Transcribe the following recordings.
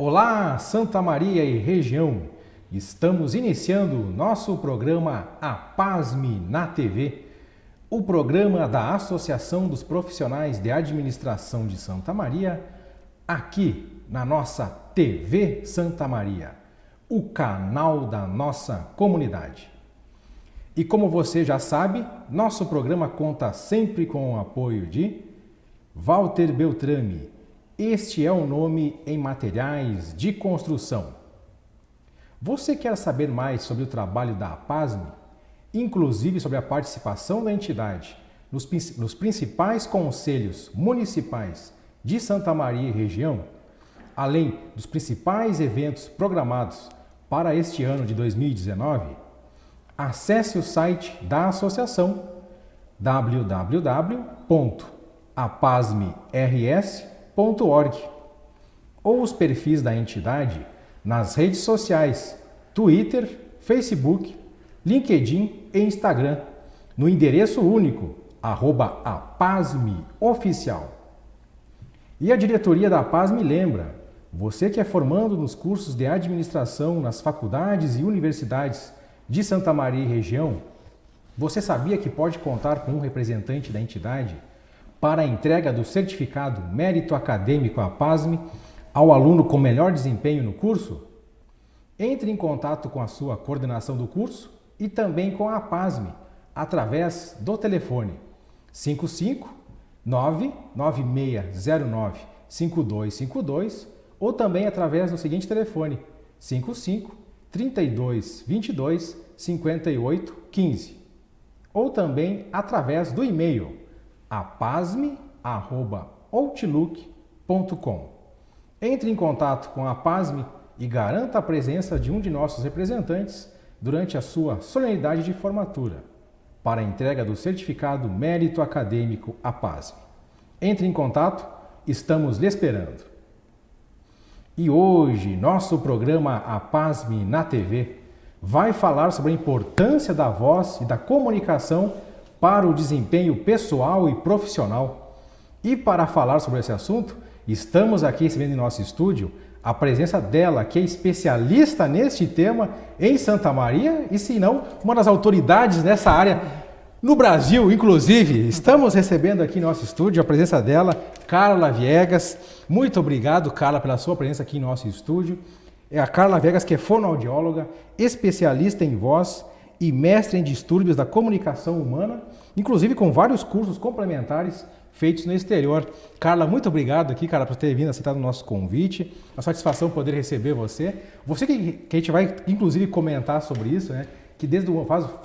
Olá, Santa Maria e região! Estamos iniciando nosso programa APASME na TV, o programa da Associação dos Profissionais de Administração de Santa Maria, aqui na nossa TV Santa Maria, o canal da nossa comunidade. E como você já sabe, nosso programa conta sempre com o apoio de Walter Beltrame. Este é o nome em materiais de construção. Você quer saber mais sobre o trabalho da APASME, inclusive sobre a participação da entidade nos principais conselhos municipais de Santa Maria e região, além dos principais eventos programados para este ano de 2019? Acesse o site da associação www.apasmers.org ou os perfis da entidade nas redes sociais Twitter, Facebook, LinkedIn e Instagram, no endereço único @apasmeoficial. E a diretoria da APASME lembra, você que é formando nos cursos de administração nas faculdades e universidades de Santa Maria e região, você sabia que pode contar com um representante da entidade para a entrega do certificado Mérito Acadêmico APASME ao aluno com melhor desempenho no curso? Entre em contato com a sua coordenação do curso e também com a APASME através do telefone 55 99609 5252 ou também através do seguinte telefone 55 32 22 58 15 ou também através do e-mail apasme@outlook.com. Entre em contato com a APASME e garanta a presença de um de nossos representantes durante a sua solenidade de formatura para a entrega do certificado Mérito Acadêmico APASME. Entre em contato, estamos lhe esperando. E hoje, nosso programa APASME na TV vai falar sobre a importância da voz e da comunicação para o desempenho pessoal e profissional. E para falar sobre esse assunto, estamos aqui recebendo em nosso estúdio a presença dela, que é especialista neste tema em Santa Maria e, se não, uma das autoridades nessa área no Brasil, inclusive. Estamos recebendo aqui em nosso estúdio a presença dela, Carla Viegas. Muito obrigado, Carla, pela sua presença aqui em nosso estúdio. É a Carla Viegas, que é fonoaudióloga, especialista em voz e mestre em distúrbios da comunicação humana, inclusive com vários cursos complementares feitos no exterior. Carla, muito obrigado aqui, Carla, por ter vindo aceitar o nosso convite. A satisfação poder receber você. Você que a gente vai, inclusive, comentar sobre isso, né? Que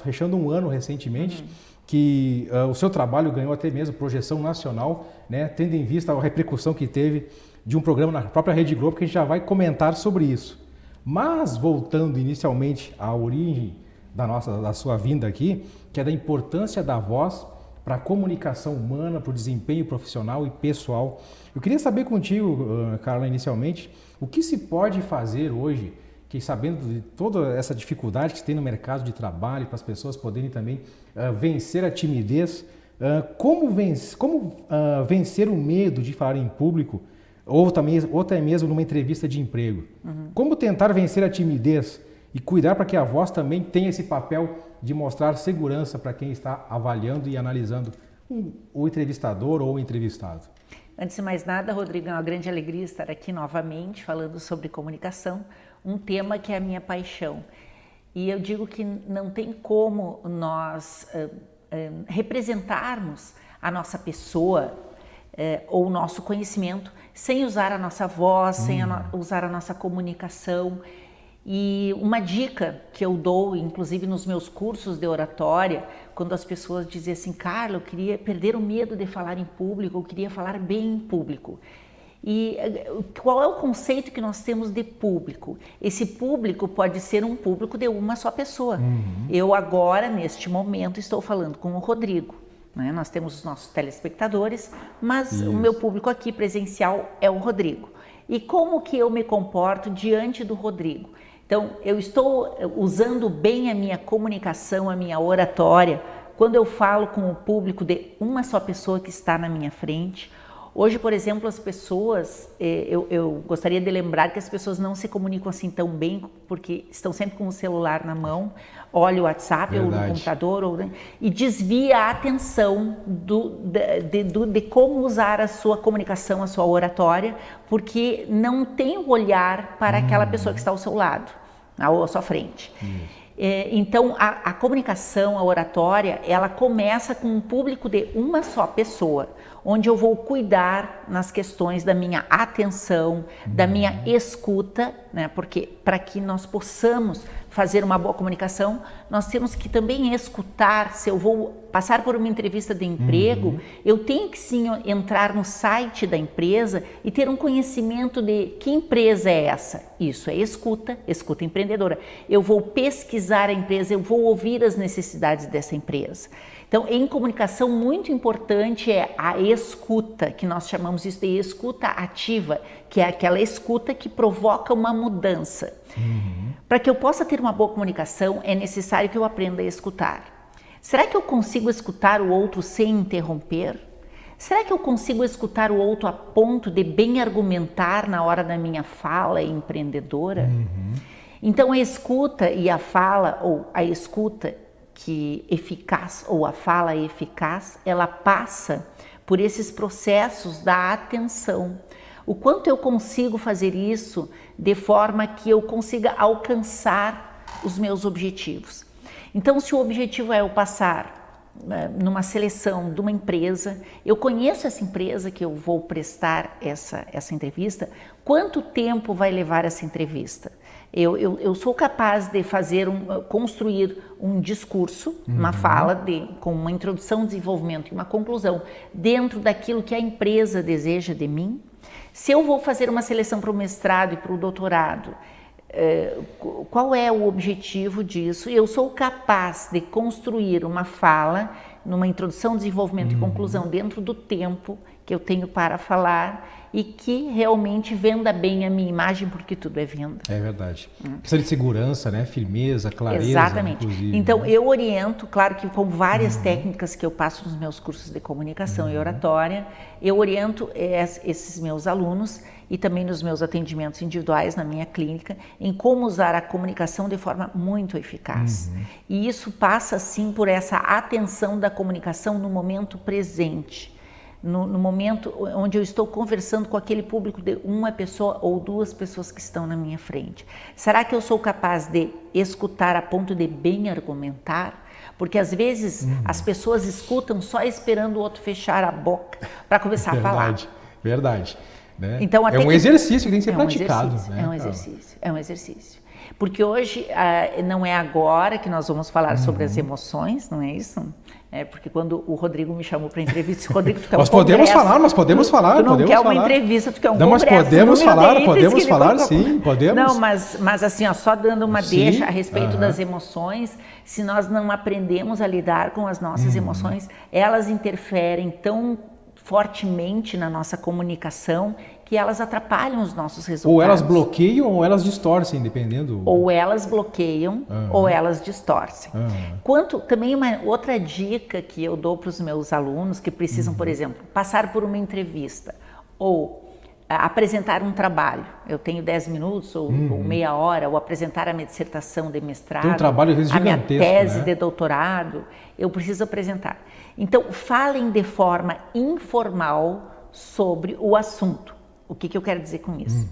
fechando um ano recentemente, que o seu trabalho ganhou até mesmo projeção nacional, né? Tendo em vista a repercussão que teve de um programa na própria Rede Globo, que a gente já vai comentar sobre isso. Mas, voltando inicialmente à origem da sua vinda aqui, que é da importância da voz para a comunicação humana, para o desempenho profissional e pessoal. Eu queria saber contigo, Carla, inicialmente, o que se pode fazer hoje, que sabendo de toda essa dificuldade que se tem no mercado de trabalho, para as pessoas poderem também vencer a timidez, como vencer o medo de falar em público, ou até mesmo numa entrevista de emprego. Como tentar vencer a timidez e cuidar para que a voz também tenha esse papel de mostrar segurança para quem está avaliando e analisando o entrevistador ou o entrevistado. Antes de mais nada, Rodrigo, é uma grande alegria estar aqui novamente falando sobre comunicação, um tema que é a minha paixão. E eu digo que não tem como nós representarmos a nossa pessoa ou o nosso conhecimento sem usar a nossa voz, sem usar a nossa comunicação. E uma dica que eu dou, inclusive nos meus cursos de oratória, quando as pessoas dizem assim, Carla, eu queria perder o medo de falar em público, eu queria falar bem em público. E qual é o conceito que nós temos de público? Esse público pode ser um público de uma só pessoa. Eu agora, neste momento, estou falando com o Rodrigo. Né? Nós temos os nossos telespectadores, mas o meu público aqui presencial é o Rodrigo. E como que eu me comporto diante do Rodrigo? Então, eu estou usando bem a minha comunicação, a minha oratória, quando eu falo com o público de uma só pessoa que está na minha frente, Hoje, por exemplo, as pessoas, eu gostaria de lembrar que as pessoas não se comunicam assim tão bem, porque estão sempre com o celular na mão, olha o WhatsApp ou no computador, e desvia a atenção de como usar a sua comunicação, a sua oratória, porque não tem o olhar para aquela pessoa que está ao seu lado, à sua frente. Então, a comunicação, a oratória, ela começa com um público de uma só pessoa, onde eu vou cuidar nas questões da minha atenção, da minha escuta, né? Porque para que nós possamos fazer uma boa comunicação, nós temos que também escutar. Se eu vou passar por uma entrevista de emprego, eu tenho que sim entrar no site da empresa e ter um conhecimento de que empresa é essa. Isso é escuta empreendedora. Eu vou pesquisar a empresa, eu vou ouvir as necessidades dessa empresa. Então, em comunicação, muito importante é a escuta, que nós chamamos isso de escuta ativa, que é aquela escuta que provoca uma mudança. Para que eu possa ter uma boa comunicação, é necessário que eu aprenda a escutar. Será que eu consigo escutar o outro sem interromper? Será que eu consigo escutar o outro a ponto de bem argumentar na hora da minha fala empreendedora? Então, a escuta e a fala, ou a escuta que eficaz ou a fala eficaz, ela passa por esses processos da atenção. O quanto eu consigo fazer isso de forma que eu consiga alcançar os meus objetivos. Então, se o objetivo é eu passar numa seleção de uma empresa, eu conheço essa empresa que eu vou prestar essa entrevista, quanto tempo vai levar essa entrevista? Eu sou capaz de construir um discurso, uma fala com uma introdução, desenvolvimento e uma conclusão dentro daquilo que a empresa deseja de mim. Se eu vou fazer uma seleção para o mestrado e para o doutorado, qual é o objetivo disso? Eu sou capaz de construir uma fala, numa introdução, desenvolvimento e conclusão dentro do tempo que eu tenho para falar e que realmente venda bem a minha imagem, porque tudo é venda. É verdade. Questão de segurança, né? Firmeza, clareza. Exatamente. Inclusive, então, né? eu oriento, claro que com várias técnicas que eu passo nos meus cursos de comunicação e oratória, eu oriento esses meus alunos e também nos meus atendimentos individuais na minha clínica, em como usar a comunicação de forma muito eficaz. E isso passa, sim, por essa atenção da comunicação no momento presente. No momento onde eu estou conversando com aquele público de uma pessoa ou duas pessoas que estão na minha frente. Será que eu sou capaz de escutar a ponto de bem argumentar? Porque às vezes as pessoas escutam só esperando o outro fechar a boca para começar a falar. Verdade. Né? Então, é um exercício que tem que ser praticado. É um exercício. Porque hoje não é agora que nós vamos falar sobre as emoções, não é isso? Porque quando o Rodrigo me chamou para entrevista, Rodrigo, tu quer nós podemos falar. Tu não quer uma entrevista, tu quer um congresso. Mas podemos falar, sim, podemos. Não, mas assim, só dando uma deixa a respeito das emoções, se nós não aprendemos a lidar com as nossas emoções, elas interferem tão fortemente na nossa comunicação que elas atrapalham os nossos resultados. Ou elas bloqueiam ou elas distorcem, dependendo. Ou elas bloqueiam ou elas distorcem. Quanto também uma outra dica que eu dou para os meus alunos que precisam, por exemplo, passar por uma entrevista ou apresentar um trabalho. Eu tenho 10 minutos ou meia hora, ou apresentar a minha dissertação de mestrado, tem um trabalho, às vezes, a minha tese, né? de doutorado, eu preciso apresentar. Então, falem de forma informal sobre o assunto. O que eu quero dizer com isso?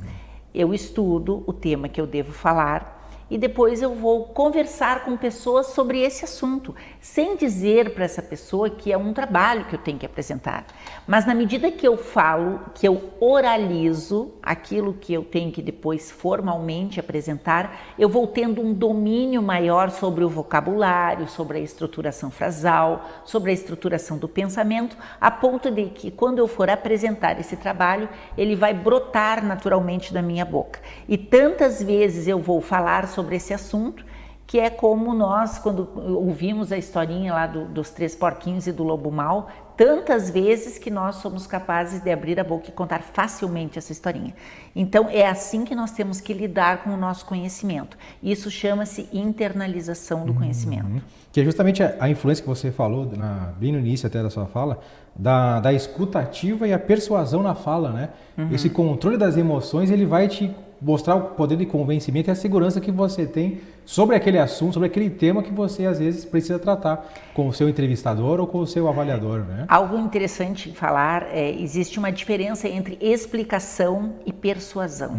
Eu estudo o tema que eu devo falar e depois eu vou conversar com pessoas sobre esse assunto, sem dizer para essa pessoa que é um trabalho que eu tenho que apresentar. Mas na medida que eu falo, que eu oralizo aquilo que eu tenho que depois formalmente apresentar, eu vou tendo um domínio maior sobre o vocabulário, sobre a estruturação frasal, sobre a estruturação do pensamento, a ponto de que quando eu for apresentar esse trabalho, ele vai brotar naturalmente da minha boca. E tantas vezes eu vou falar sobre esse assunto, que é como nós, quando ouvimos a historinha lá dos 3 porquinhos e do lobo mau, tantas vezes que nós somos capazes de abrir a boca e contar facilmente essa historinha. Então, é assim que nós temos que lidar com o nosso conhecimento. Isso chama-se internalização do conhecimento. Que é justamente a influência que você falou bem no início até da sua fala, da escuta ativa e a persuasão na fala, né? Esse controle das emoções, ele vai te mostrar o poder de convencimento e a segurança que você tem sobre aquele assunto, sobre aquele tema que você às vezes precisa tratar com o seu entrevistador ou com o seu avaliador, né? Algo interessante falar, existe uma diferença entre explicação e persuasão.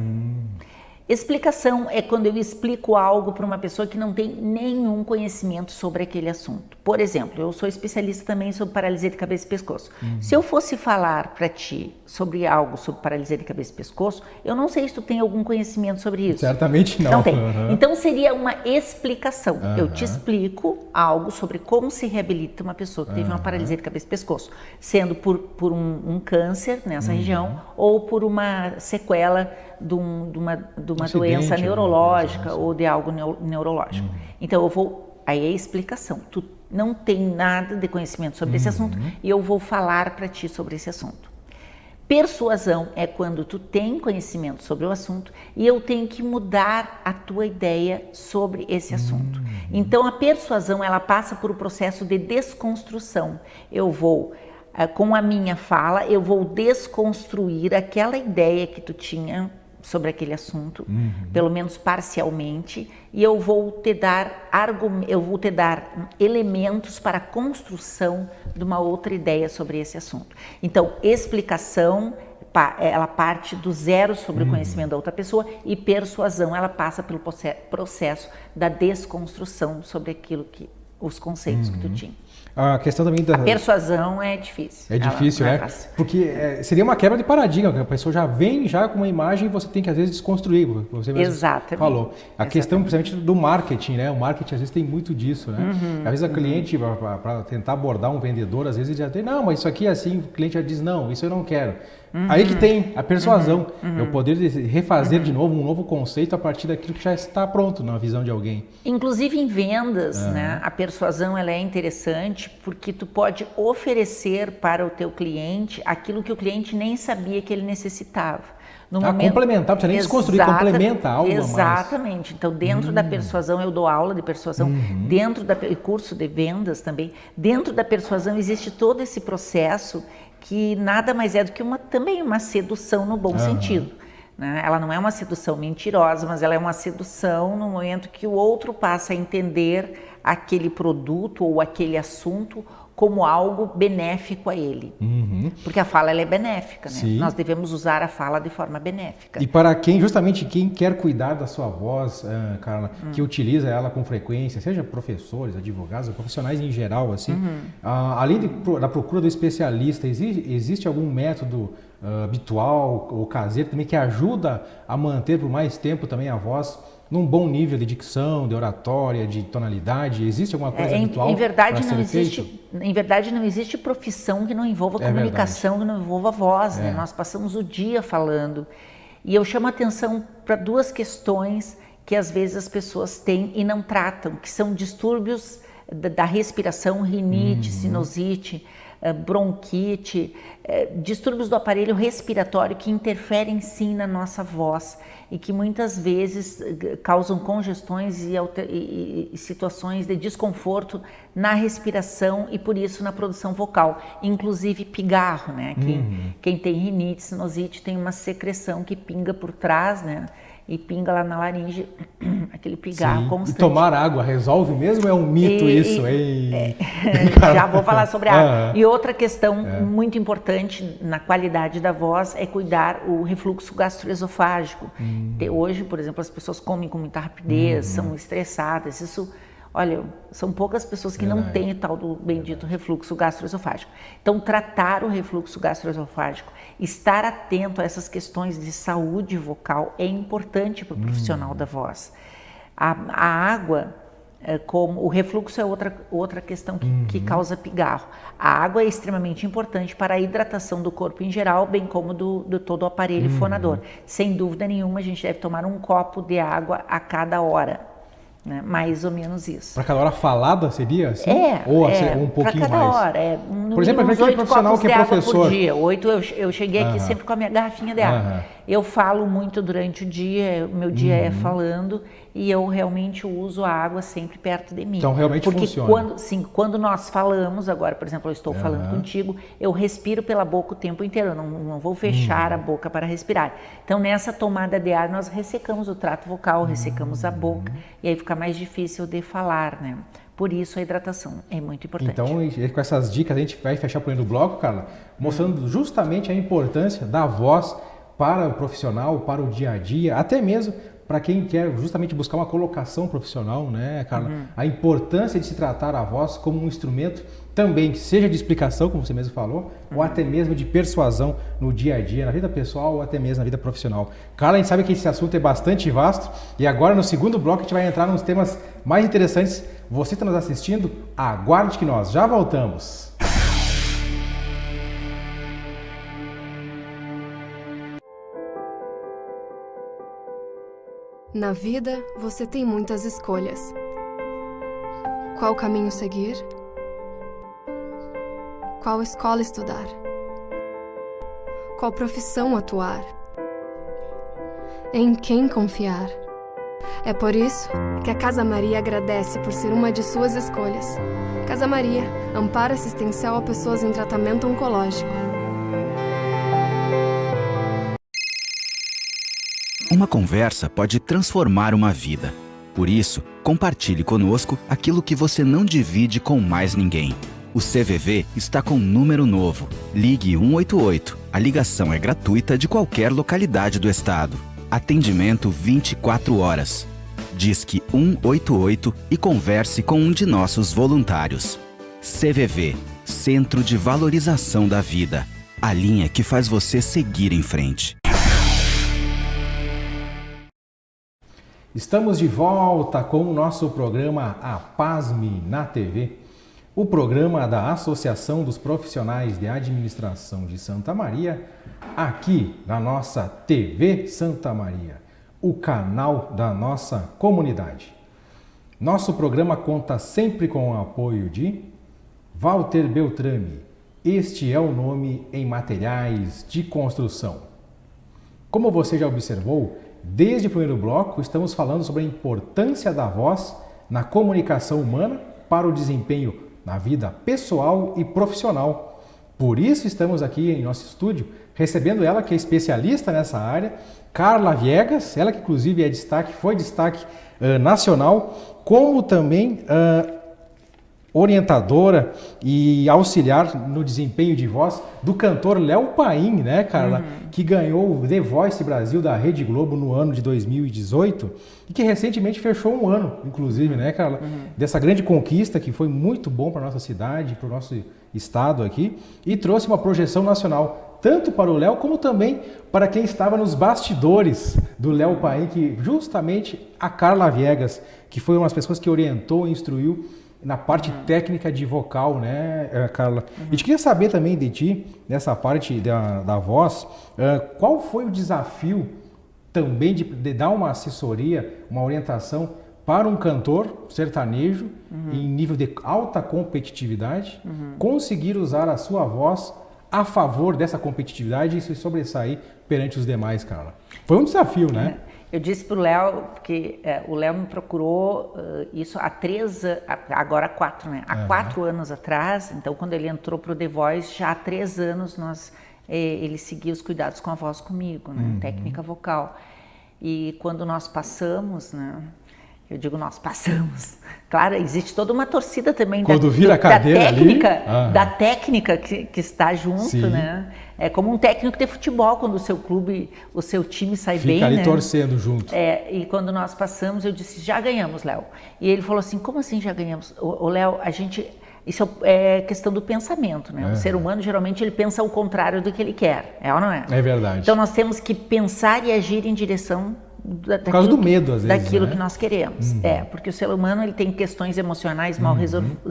Explicação é quando eu explico algo para uma pessoa que não tem nenhum conhecimento sobre aquele assunto. Por exemplo, eu sou especialista também sobre paralisia de cabeça e pescoço. Se eu fosse falar para ti sobre algo sobre paralisia de cabeça e pescoço, eu não sei se tu tem algum conhecimento sobre isso. Certamente não. Não tem. Então seria uma explicação. Eu te explico algo sobre como se reabilita uma pessoa que teve uma paralisia de cabeça e pescoço, sendo por um câncer nessa região ou por uma sequela de uma doença neurológica ou de algo neurológico. Então eu vou, aí é a explicação. Tu não tem nada de conhecimento sobre esse assunto e eu vou falar para ti sobre esse assunto. Persuasão é quando tu tem conhecimento sobre o assunto e eu tenho que mudar a tua ideia sobre esse assunto. Então a persuasão, ela passa por um processo de desconstrução. Eu vou, com a minha fala, eu vou desconstruir aquela ideia que tu tinha sobre aquele assunto, pelo menos parcialmente, e eu vou te dar elementos para a construção de uma outra ideia sobre esse assunto. Então, explicação, ela parte do zero sobre o conhecimento da outra pessoa, e persuasão, ela passa pelo processo da desconstrução sobre os conceitos que tu tinha. A questão também da... A persuasão é difícil. É difícil, né? Porque seria uma quebra de paradigma, que a pessoa já vem com uma imagem e você tem que, às vezes, desconstruir. Você mesmo falou. A questão, principalmente, do marketing, né? O marketing, às vezes, tem muito disso, né? Às vezes, a cliente, para tentar abordar um vendedor, às vezes, ele já tem, não, mas isso aqui é assim, o cliente já diz, não, isso eu não quero. Aí que tem a persuasão, é o poder de refazer de novo um novo conceito a partir daquilo que já está pronto na visão de alguém. Inclusive em vendas, né, a persuasão ela é interessante porque tu pode oferecer para o teu cliente aquilo que o cliente nem sabia que ele necessitava. Complementar, não precisa nem desconstruir, complementa a aula. Exatamente. Então, dentro da persuasão, eu dou aula de persuasão, dentro do curso de vendas também, dentro da persuasão existe todo esse processo que nada mais é do que também uma sedução no bom sentido. Né? Ela não é uma sedução mentirosa, mas ela é uma sedução no momento que o outro passa a entender aquele produto ou aquele assunto como algo benéfico a ele. Porque a fala ela é benéfica, né? Nós devemos usar a fala de forma benéfica. E para justamente quem quer cuidar da sua voz, Carla, que utiliza ela com frequência, seja professores, advogados, profissionais em geral, assim, além da procura do especialista, existe algum método habitual ou caseiro também que ajuda a manter por mais tempo também a voz num bom nível de dicção, de oratória, de tonalidade? Existe alguma coisa habitual para ser feito? Em verdade, não existe profissão que não envolva comunicação, que não envolva voz. Né? Nós passamos o dia falando. E eu chamo a atenção para duas questões que às vezes as pessoas têm e não tratam, que são distúrbios da respiração, rinite, sinusite, bronquite, distúrbios do aparelho respiratório que interferem sim na nossa voz e que muitas vezes causam congestões e situações de desconforto na respiração e por isso na produção vocal, inclusive pigarro, né? Quem tem rinite, sinusite tem uma secreção que pinga por trás, né? E pinga lá na laringe, aquele pigarro constante. E tomar água resolve mesmo? É um mito isso? Já vou falar sobre a água. E outra questão muito importante na qualidade da voz é cuidar o refluxo gastroesofágico. Hoje, por exemplo, as pessoas comem com muita rapidez, são estressadas. Isso, olha, são poucas pessoas que não têm o tal do bendito refluxo gastroesofágico. Então, tratar o refluxo gastroesofágico, estar atento a essas questões de saúde vocal é importante para o profissional da voz. A água, como o refluxo é outra questão que causa pigarro. A água é extremamente importante para a hidratação do corpo em geral, bem como do todo o aparelho fonador. Sem dúvida nenhuma, a gente deve tomar um copo de água a cada hora. né? Mais ou menos isso. Para cada hora falada seria assim? Ou um pouquinho para cada mais? hora. Por exemplo, aquele profissional que é professor. Por dia. 8 eu cheguei aqui sempre com a minha garrafinha de água. Eu falo muito durante o dia, o meu dia é falando, e eu realmente uso a água sempre perto de mim. Então realmente funciona. Porque quando nós falamos, agora, por exemplo, eu estou falando contigo, eu respiro pela boca o tempo inteiro, eu não vou fechar a boca para respirar. Então nessa tomada de ar nós ressecamos o trato vocal, ressecamos a boca, e aí fica mais difícil de falar, né? Por isso a hidratação é muito importante. Então, com essas dicas a gente vai fechar por aí no bloco, Carla, mostrando justamente a importância da voz para o profissional, para o dia a dia, até mesmo para quem quer justamente buscar uma colocação profissional, né, Carla? A importância de se tratar a voz como um instrumento também, seja de explicação, como você mesmo falou, ou até mesmo de persuasão no dia a dia, na vida pessoal ou até mesmo na vida profissional. Carla, a gente sabe que esse assunto é bastante vasto e agora no segundo bloco a gente vai entrar nos temas mais interessantes. Você está nos assistindo? Aguarde que nós já voltamos. Na vida, você tem muitas escolhas. Qual caminho seguir? Qual escola estudar? Qual profissão atuar? Em quem confiar? É por isso que a Casa Maria agradece por ser uma de suas escolhas. Casa Maria, amparo assistencial a pessoas em tratamento oncológico. Uma conversa pode transformar uma vida. Por isso, compartilhe conosco aquilo que você não divide com mais ninguém. O CVV está com um número novo. Ligue 188. A ligação é gratuita de qualquer localidade do estado. Atendimento 24 horas. Disque 188 e converse com um de nossos voluntários. CVV, Centro de Valorização da Vida. A linha que faz você seguir em frente. Estamos de volta com o nosso programa APASME na TV, o programa da Associação dos Profissionais de Administração de Santa Maria, aqui na nossa TV Santa Maria, o canal da nossa comunidade. Nosso programa conta sempre com o apoio de Walter Beltrame. Este é o nome em materiais de construção. Como você já observou, desde o primeiro bloco, estamos falando sobre a importância da voz na comunicação humana para o desempenho na vida pessoal e profissional. Por isso estamos aqui em nosso estúdio, recebendo ela que é especialista nessa área, Carla Viegas, ela que inclusive foi destaque nacional, como também orientadora e auxiliar no desempenho de voz do cantor Léo Paim, né, Carla? Que ganhou o The Voice Brasil da Rede Globo no ano de 2018 e que recentemente fechou um ano, inclusive, né, Carla? Dessa grande conquista que foi muito bom para a nossa cidade, para o nosso estado aqui e trouxe uma projeção nacional, tanto para o Léo como também para quem estava nos bastidores do Léo Paim, que justamente a Carla Viegas, que foi uma das pessoas que orientou e instruiu na parte técnica de vocal, né, Carla? E a gente queria saber também de ti, nessa parte da voz, qual foi o desafio também de dar uma assessoria, uma orientação para um cantor sertanejo em nível de alta competitividade, conseguir usar a sua voz a favor dessa competitividade e se sobressair perante os demais, Carla? Foi um desafio, né? Eu disse para o Léo, porque o Léo me procurou isso há 4, né? Há 4 anos atrás, então quando ele entrou para o The Voice, já há 3 anos ele seguia os cuidados com a voz comigo, né? Técnica vocal. E quando nós passamos, né? Eu digo nós passamos. Claro, existe toda uma torcida também quando vira a cadeira da técnica que está junto, sim, né? É como um técnico de futebol, quando o seu clube, o seu time sai bem, fica ali, né, torcendo junto. E quando nós passamos, eu disse, já ganhamos, Léo. E ele falou assim, como assim já ganhamos? Ô Léo, isso é questão do pensamento, né? O ser humano, geralmente, ele pensa o contrário do que ele quer, é ou não é? É verdade. Então, nós temos que pensar e agir em direção por causa do medo, às vezes, daquilo, né, que nós queremos. Porque o ser humano, ele tem questões emocionais mal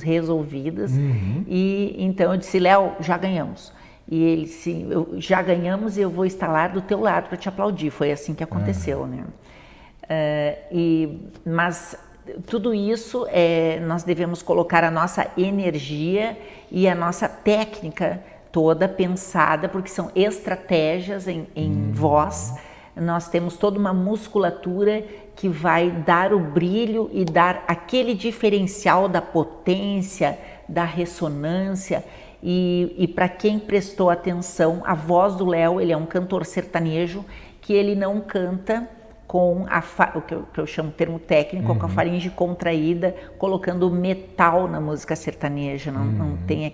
resolvidas. E então eu disse, Léo, já ganhamos. E ele disse, já ganhamos e eu vou estar lá do teu lado para te aplaudir. Foi assim que aconteceu, né? Mas tudo isso nós devemos colocar a nossa energia e a nossa técnica toda pensada, porque são estratégias em voz. Nós temos toda uma musculatura que vai dar o brilho e dar aquele diferencial da potência, da ressonância. E para quem prestou atenção, a voz do Léo, ele é um cantor sertanejo que ele não canta com o que eu chamo termo técnico, com a faringe contraída, colocando metal na música sertaneja, não tem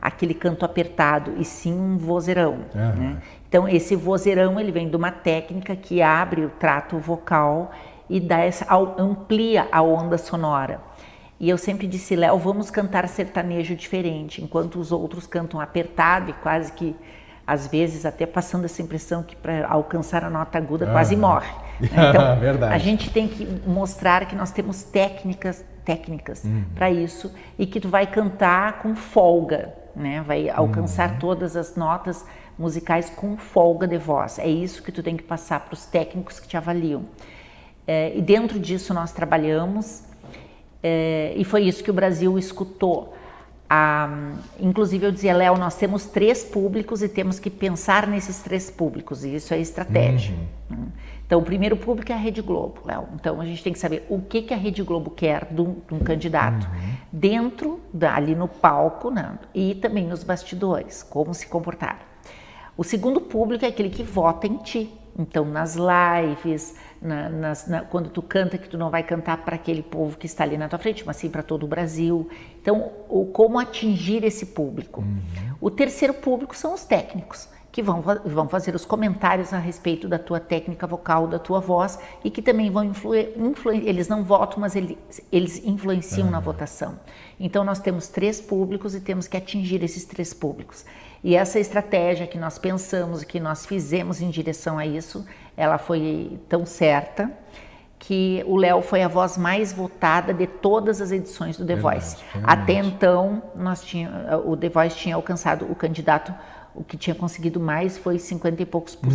aquele canto apertado, e sim um vozeirão. Né? Então esse vozeirão, ele vem de uma técnica que abre o trato vocal e amplia a onda sonora. E eu sempre disse, Léo, vamos cantar sertanejo diferente, enquanto os outros cantam apertado e quase que, às vezes, até passando essa impressão que para alcançar a nota aguda quase morre. Então, Verdade. A gente tem que mostrar que nós temos técnicas para isso, e que tu vai cantar com folga, né? Vai alcançar todas as notas musicais com folga de voz. É isso que tu tem que passar para os técnicos que te avaliam. E dentro disso nós trabalhamos, e foi isso que o Brasil escutou. Inclusive eu dizia, Léo, nós temos 3 públicos e temos que pensar nesses 3 públicos, e isso é estratégia. Então o primeiro público é a Rede Globo, Léo. Então a gente tem que saber o que a Rede Globo quer de um candidato, dentro, ali no palco, né? E também nos bastidores, como se comportar. O segundo público é aquele que vota em ti. Então nas lives, quando tu canta, que tu não vai cantar para aquele povo que está ali na tua frente, mas sim para todo o Brasil. Então, como atingir esse público? O terceiro público são os técnicos, que vão fazer os comentários a respeito da tua técnica vocal, da tua voz, e que também vão eles não votam, mas eles influenciam na votação. Então nós temos 3 públicos e temos que atingir esses 3 públicos. E essa estratégia que nós pensamos, que nós fizemos em direção a isso, ela foi tão certa que o Léo foi a voz mais votada de todas as edições do The Voice. Até então, o The Voice tinha alcançado o candidato, o que tinha conseguido mais foi 50 e poucos %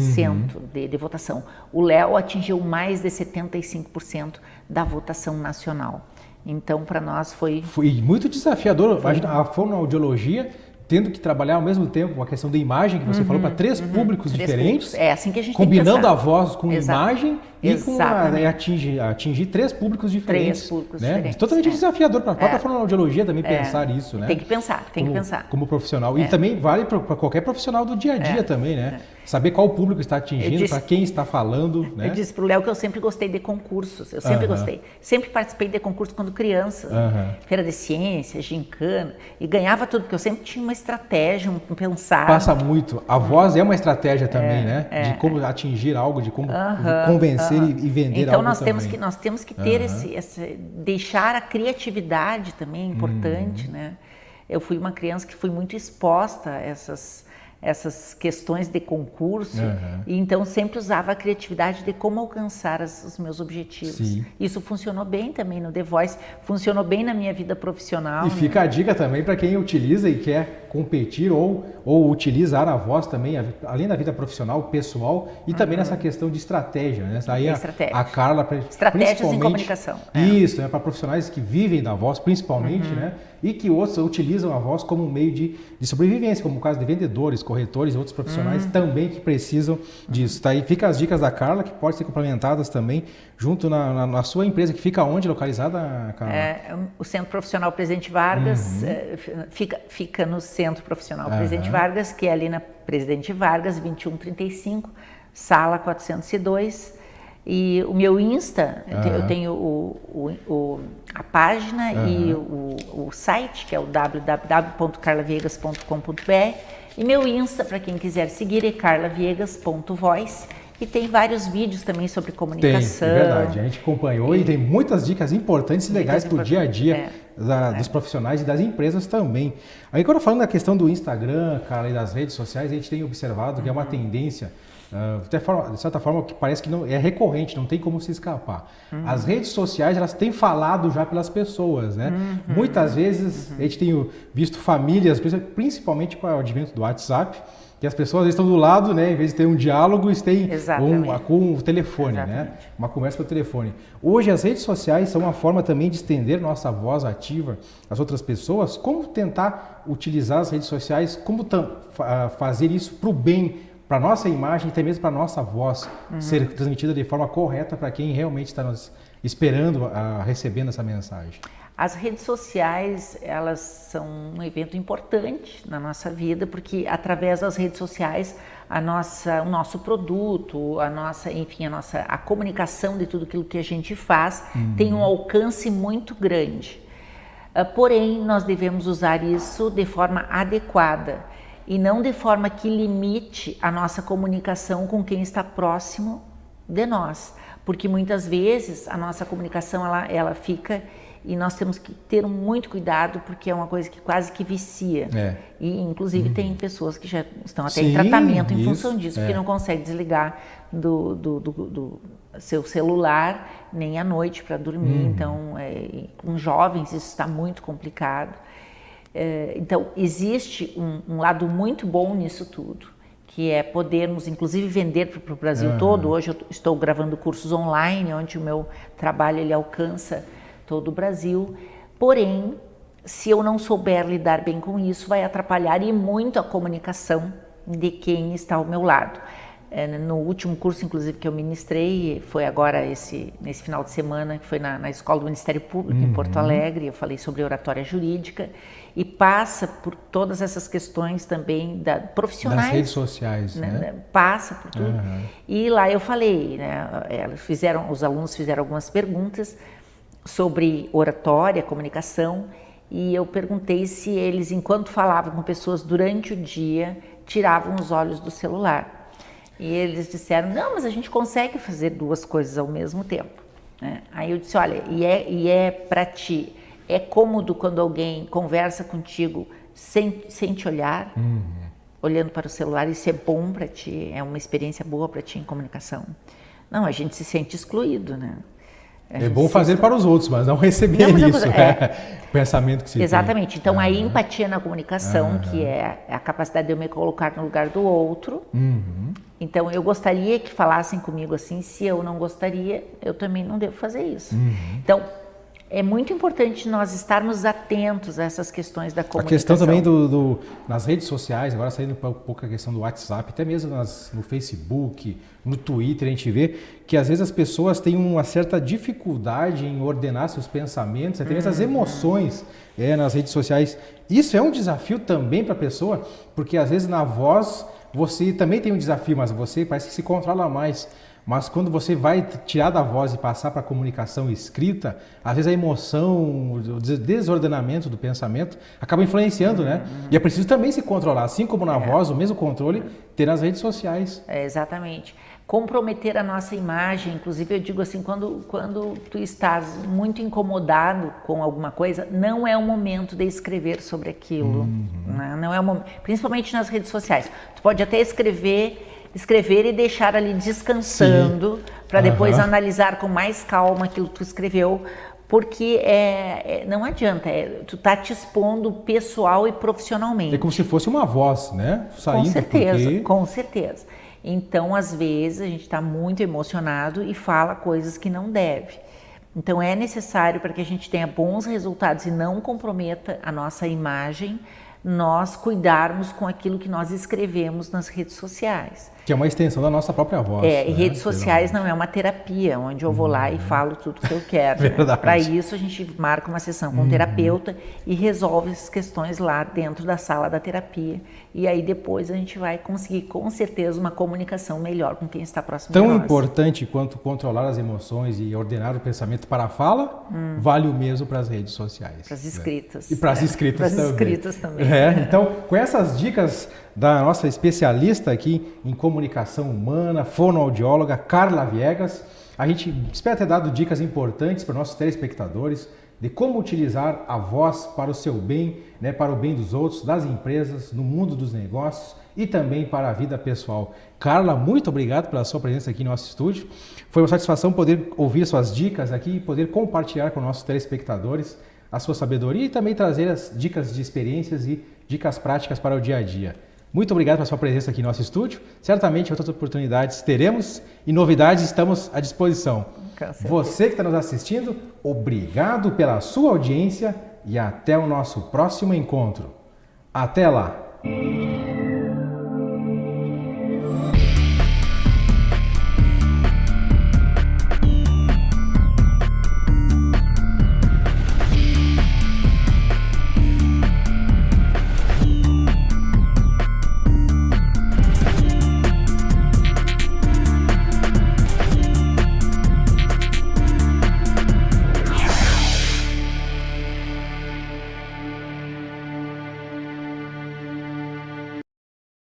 de votação. O Léo atingiu mais de 75% da votação nacional. Então, para nós foi muito desafiador. A fonoaudiologia tendo que trabalhar ao mesmo tempo uma questão da imagem que você falou para 3 públicos diferentes. Públicos. É assim que a gente combinando tem que a voz com imagem e com atingir 3 públicos diferentes. 3 públicos né? diferentes. Totalmente desafiador para a própria fonoaudiologia também pensar isso, né? Tem que pensar, como profissional. E também vale para qualquer profissional do dia a dia também, né? Saber qual público está atingindo, para quem está falando, né? Eu disse para o Léo que eu sempre gostei de concursos, eu sempre gostei. Sempre participei de concursos quando criança, feira de ciências, gincana, e ganhava tudo, porque eu sempre tinha uma estratégia, um pensar. Passa muito. A voz é uma estratégia também, né? De como atingir algo, de como convencer e vender então, algo também. Então nós temos que ter deixar a criatividade também é importante, né? Eu fui uma criança que fui muito exposta a essas questões de concurso, e então sempre usava a criatividade de como alcançar os meus objetivos. Sim. Isso funcionou bem também no The Voice, funcionou bem na minha vida profissional. E fica a dica também para quem utiliza e quer competir ou utilizar a voz também, além da vida profissional, pessoal, e também nessa questão de estratégia, né? Aí a Carla, estratégias em comunicação. Isso, para profissionais que vivem da voz, principalmente, né? E que outros utilizam a voz como um meio de sobrevivência, como o caso de vendedores, corretores e outros profissionais também que precisam disso. Tá? E fica as dicas da Carla, que podem ser complementadas também junto na sua empresa, que fica onde localizada, Carla? O Centro Profissional Presidente Vargas fica no Centro Profissional Presidente Vargas, que é ali na Presidente Vargas, 2135, sala 402. E o meu Insta, eu tenho a página e o site, que é o www.carlaviegas.com.br, e meu Insta, para quem quiser seguir, é carlaviegas.voice, e tem vários vídeos também sobre comunicação. Tem, é verdade, a gente acompanhou e tem muitas dicas importantes e legais para o dia a dia dos profissionais e das empresas também. Aí agora falando da questão do Instagram, cara, e das redes sociais, a gente tem observado que é uma tendência, de certa forma, que parece que não é recorrente, não tem como se escapar. As redes sociais, elas têm falado já pelas pessoas, né? Muitas vezes a gente tem visto famílias, principalmente com o advento do WhatsApp, que as pessoas estão do lado, né? Em vez de ter um diálogo, têm com o telefone, né? Uma conversa pelo telefone. Hoje as redes sociais são uma forma também de estender nossa voz ativa às outras pessoas. Como tentar utilizar as redes sociais, como fazer isso para o bem, para a nossa imagem e até mesmo para a nossa voz ser transmitida de forma correta para quem realmente está nos esperando, recebendo essa mensagem. As redes sociais, elas são um evento importante na nossa vida, porque através das redes sociais o nosso produto, a comunicação de tudo aquilo que a gente faz tem um alcance muito grande. Porém, nós devemos usar isso de forma adequada e não de forma que limite a nossa comunicação com quem está próximo de nós, porque muitas vezes a nossa comunicação ela fica, e nós temos que ter muito cuidado, porque é uma coisa que quase que vicia. E inclusive tem pessoas que já estão até em tratamento em função disso, porque não conseguem desligar do seu celular nem à noite para dormir. Então, com jovens isso está muito complicado. Então, existe um lado muito bom nisso tudo, que é podermos, inclusive, vender para o Brasil todo. Hoje eu estou gravando cursos online, onde o meu trabalho ele alcança todo o Brasil. Porém, se eu não souber lidar bem com isso, vai atrapalhar e muito a comunicação de quem está ao meu lado. No último curso, inclusive, que eu ministrei, foi agora nesse final de semana, que foi na Escola do Ministério Público, em Porto Alegre. Eu falei sobre oratória jurídica e passa por todas essas questões também profissionais. Das redes sociais, né? Passa por tudo. E lá eu falei, né? Os alunos fizeram algumas perguntas sobre oratória, comunicação, e eu perguntei se eles, enquanto falavam com pessoas durante o dia, tiravam os olhos do celular. E eles disseram, não, mas a gente consegue fazer duas coisas ao mesmo tempo, né? Aí eu disse, olha, e é para ti, é cômodo quando alguém conversa contigo sem te olhar, olhando para o celular, isso é bom para ti, é uma experiência boa para ti em comunicação? Não, a gente se sente excluído, né? É bom fazer para os outros, mas não receber isso. O pensamento que se Exatamente. Então, a empatia na comunicação, que é a capacidade de eu me colocar no lugar do outro. Então, eu gostaria que falassem comigo assim. Se eu não gostaria, eu também não devo fazer isso. Então, é muito importante nós estarmos atentos a essas questões da comunicação. A questão também nas redes sociais, agora saindo um pouco a questão do WhatsApp, até mesmo no Facebook, no Twitter, a gente vê que às vezes as pessoas têm uma certa dificuldade em ordenar seus pensamentos, até mesmo as emoções nas redes sociais. Isso é um desafio também para a pessoa, porque às vezes na voz você também tem um desafio, mas você parece que se controla mais. Mas quando você vai tirar da voz e passar para a comunicação escrita, às vezes a emoção, o desordenamento do pensamento acaba influenciando, né? E é preciso também se controlar, assim como na voz, o mesmo controle ter nas redes sociais. Exatamente. Comprometer a nossa imagem, inclusive eu digo assim, quando tu estás muito incomodado com alguma coisa, não é o momento de escrever sobre aquilo, né? Não é o momento, principalmente nas redes sociais. Tu pode até escrever e deixar ali descansando para depois analisar com mais calma aquilo que tu escreveu, porque não adianta, tu tá te expondo pessoal e profissionalmente. É como se fosse uma voz, né? Saindo, com certeza. Então, às vezes, a gente está muito emocionado e fala coisas que não deve. Então, é necessário, para que a gente tenha bons resultados e não comprometa a nossa imagem, nós cuidarmos com aquilo que nós escrevemos nas redes sociais. Que é uma extensão da nossa própria voz. E redes sociais não é uma terapia, onde eu vou lá e falo tudo que eu quero. Né? Para isso, a gente marca uma sessão com um terapeuta e resolve essas questões lá dentro da sala da terapia. E aí depois a gente vai conseguir, com certeza, uma comunicação melhor com quem está próximo de nós. Tão importante quanto controlar as emoções e ordenar o pensamento para a fala, vale o mesmo para as redes sociais. Para as escritas. E para as escritas também. Para as escritas também. Então, com essas dicas da nossa especialista aqui em comunicação humana, fonoaudióloga, Carla Viegas, a gente espera ter dado dicas importantes para nossos telespectadores de como utilizar a voz para o seu bem, né, para o bem dos outros, das empresas, no mundo dos negócios e também para a vida pessoal. Carla, muito obrigado pela sua presença aqui no nosso estúdio. Foi uma satisfação poder ouvir suas dicas aqui e poder compartilhar com nossos telespectadores a sua sabedoria e também trazer as dicas de experiências e dicas práticas para o dia a dia. Muito obrigado pela sua presença aqui no nosso estúdio. Certamente outras oportunidades teremos e novidades estamos à disposição. Você que está nos assistindo, obrigado pela sua audiência e até o nosso próximo encontro. Até lá!